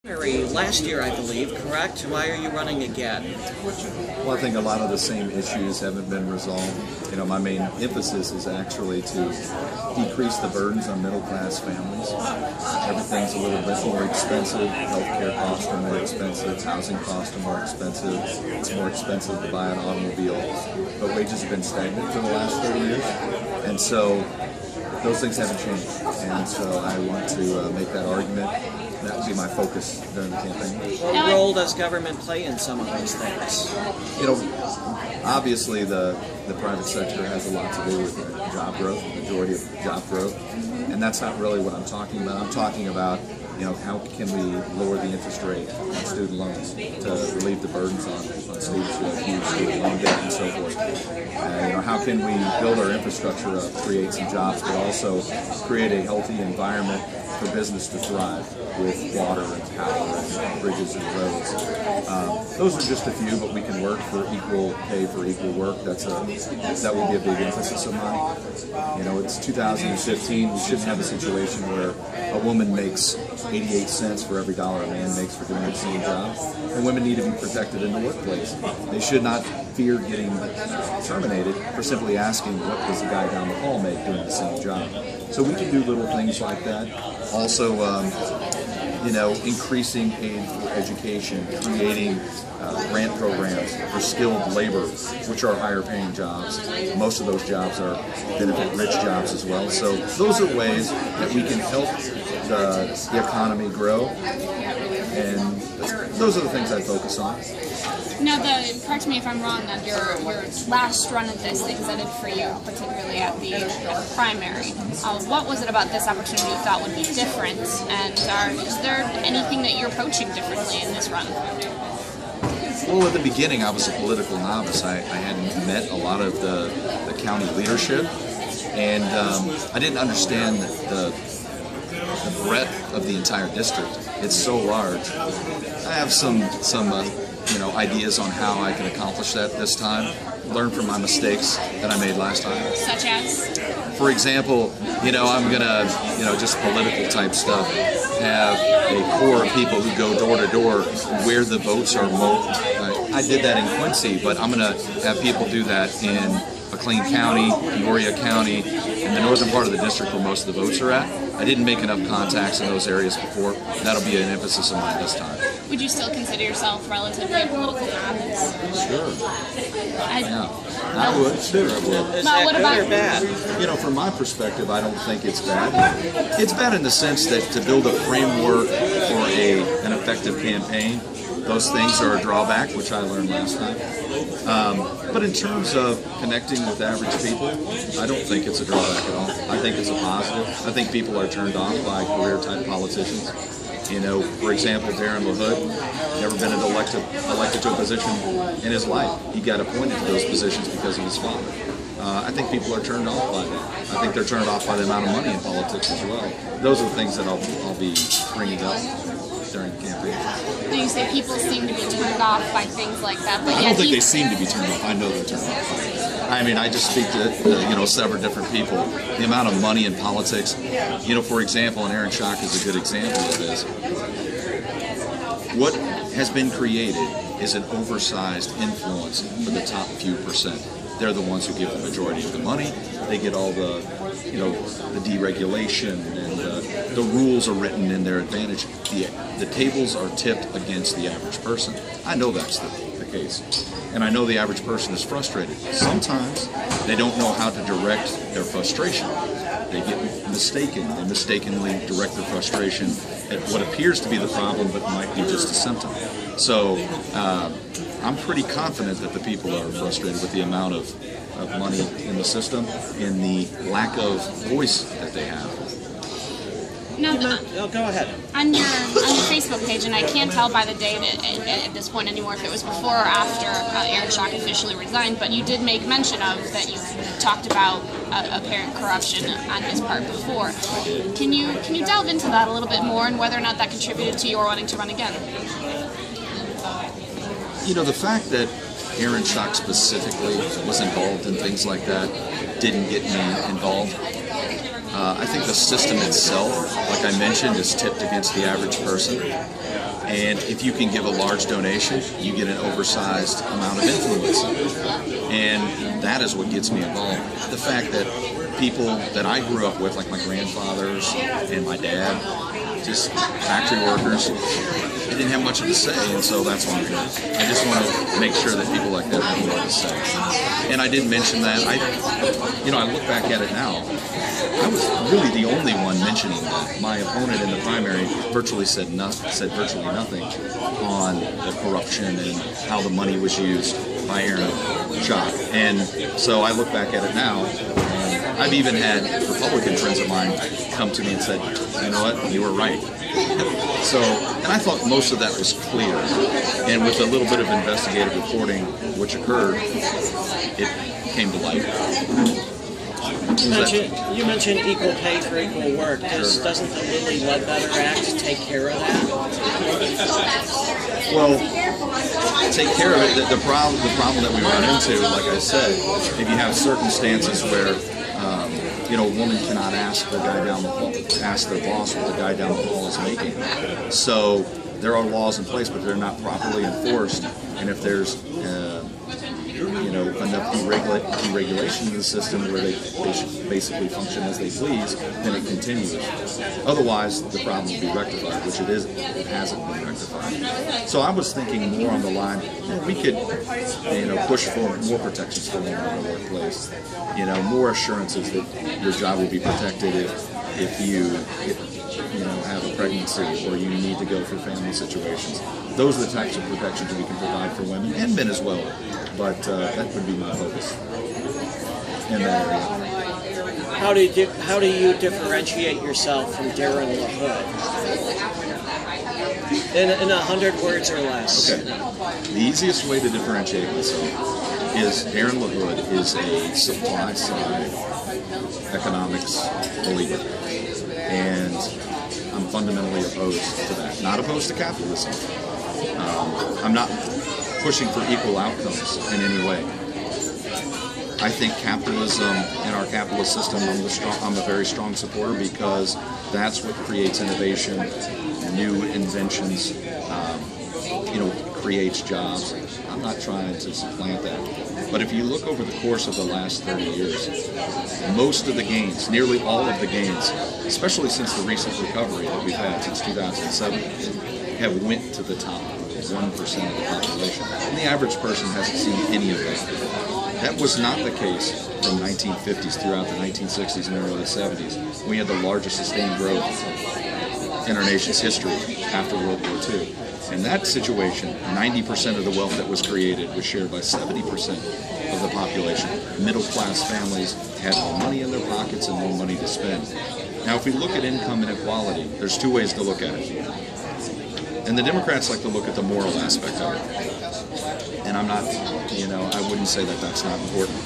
Last year, I believe, correct? Why are you running again? Well, I think a lot of the same issues haven't been resolved. You know, my main emphasis is actually to decrease the burdens on middle-class families. Everything's a little bit more expensive. Healthcare costs are more expensive. Housing costs are more expensive. It's more expensive to buy an automobile. But wages have been stagnant for the last 30 years. And so those things haven't changed. And so I want to make that argument. That would be my focus during the campaign. What role does government play in some of those things? You know, obviously the private sector has a lot to do with job growth, the majority of job growth, and that's not really what I'm talking about. I'm talking about, you know, how can we lower the interest rate on student loans to relieve the burdens on students who have huge student loan debt and so forth. You know, how can we build our infrastructure up, create some jobs, but also create a healthy environment for business to thrive with water and power and bridges and roads. Those are just a few, but we can work for equal pay for equal work. That would be a big emphasis of mine. You know, it's 2015. We shouldn't have a situation where a woman makes 88 cents for every dollar a man makes for doing the same job. And women need to be protected in the workplace. They should not fear getting terminated for simply asking, what does the guy down the hall make doing the same job? So we can do little things like that. Also, you know, increasing aid for education, creating grant programs for skilled labor, which are higher paying jobs. Most of those jobs are benefit-rich jobs as well. So those are ways that we can help the economy grow, and those are the things I focus on. Now, correct me if I'm wrong, that your last run at this, things that did for you, particularly at the primary, what was it about this opportunity you thought would be different, and is there anything that you're approaching differently in this run? Well, at the beginning, I was a political novice. I hadn't met a lot of the county leadership, and I didn't understand the breadth of the entire district. It's so large. I have some you know, ideas on how I can accomplish that this time. Learn from my mistakes that I made last time. Such as? For example, you know, I'm gonna, you know, just political type stuff, have a core of people who go door to door where the votes are most. I did that in Quincy, but I'm gonna have people do that in McLean County, Peoria County, in the northern part of the district where most of the votes are at. I didn't make enough contacts in those areas before. That'll be an emphasis of mine this time. Would you still consider yourself relatively a political novice? Sure. I would. Sure, I would. Is that good or bad? You know, from my perspective, I don't think it's bad. It's bad in the sense that to build a framework for an effective campaign, those things are a drawback, which I learned last time. But in terms of connecting with average people, I don't think it's a drawback at all. I think it's a positive. I think people are turned off by career-type politicians. You know, for example, Darren LaHood, never been elected to a position in his life. He got appointed to those positions because of his father. I think people are turned off by that. I think they're turned off by the amount of money in politics as well. Those are the things that I'll be bringing up during the campaign. Now you say people seem to be turned off by things like that, but I don't think they seem to be turned off. I know they're turned off. I mean, I just speak to you know, several different people. The amount of money in politics, you know, for example, and Aaron Schock is a good example of this. What has been created is an oversized influence for the top few percent. They're the ones who give the majority of the money. They get all the, you know, the deregulation, and the rules are written in their advantage. The tables are tipped against the average person. I know that's the case. And I know the average person is frustrated. Sometimes they don't know how to direct their frustration. They get mistaken. They mistakenly direct their frustration at what appears to be the problem, but might be just a symptom. So I'm pretty confident that the people are frustrated with the amount of money in the system, in the lack of voice that they have. Now, go ahead. On your Facebook page, and I can't tell by the date at this point anymore if it was before or after Aaron Schock officially resigned, but you did make mention of that you talked about apparent corruption on his part before. Can you delve into that a little bit more, and whether or not that contributed to your wanting to run again? You know, the fact that Aaron Schock specifically was involved in things like that didn't get me involved. I think the system itself, like I mentioned, is tipped against the average person. And if you can give a large donation, you get an oversized amount of influence. And that is what gets me involved. The fact that people that I grew up with, like my grandfathers and my dad, just factory workers, they didn't have much of a say, and so that's why I'm here. I just want to make sure that people like that have more of a say. And I didn't mention that. I look back at it now. I was really the only one mentioning that. My opponent in the primary virtually said virtually nothing on the corruption and how the money was used by Aaron Schock. And so I look back at it now, and I've even had Republican friends of mine come to me and said, you know what, you were right. So, and I thought most of that was clear. And with a little bit of investigative reporting which occurred, it came to light. You mentioned equal pay for equal work. Doesn't the Lilly Ledbetter Act take care of that? Well, take care of it. The problem that we run into, like I said, if you have circumstances where a woman cannot ask the guy down the hall, ask their boss what the guy down the hall is making. So there are laws in place, but they're not properly enforced. And if there's enough deregulation in the system where they should basically function as they please, then it continues. Otherwise, the problem will be rectified, which it hasn't been rectified. So I was thinking more on the line, we could, push for more protections for women in the workplace. More assurances that your job will be protected if you have a pregnancy or you need to go through family situations. Those are the types of protections we can provide for women and men as well. But that would be my focus in that area. How do you differentiate yourself from Darren LaHood? In 100 words or less. Okay. The easiest way to differentiate myself is Darren LaHood is a supply side economics believer, and I'm fundamentally opposed to that. Not opposed to capitalism. I'm not pushing for equal outcomes in any way. I think capitalism and our capitalist system, I'm a very strong supporter because that's what creates innovation, new inventions, creates jobs. I'm not trying to supplant that. But if you look over the course of the last 30 years, most of the gains, nearly all of the gains, especially since the recent recovery that we've had since 2007, have went to the top 1% of the population. And the average person hasn't seen any of that. That was not the case from 1950s throughout the 1960s and early 70s. We had the largest sustained growth in our nation's history after World War II. In that situation, 90% of the wealth that was created was shared by 70% of the population. Middle-class families had more money in their pockets and more money to spend. Now, if we look at income inequality, there's two ways to look at it. And the Democrats like to look at the moral aspect of it. And I'm not, I wouldn't say that that's not important.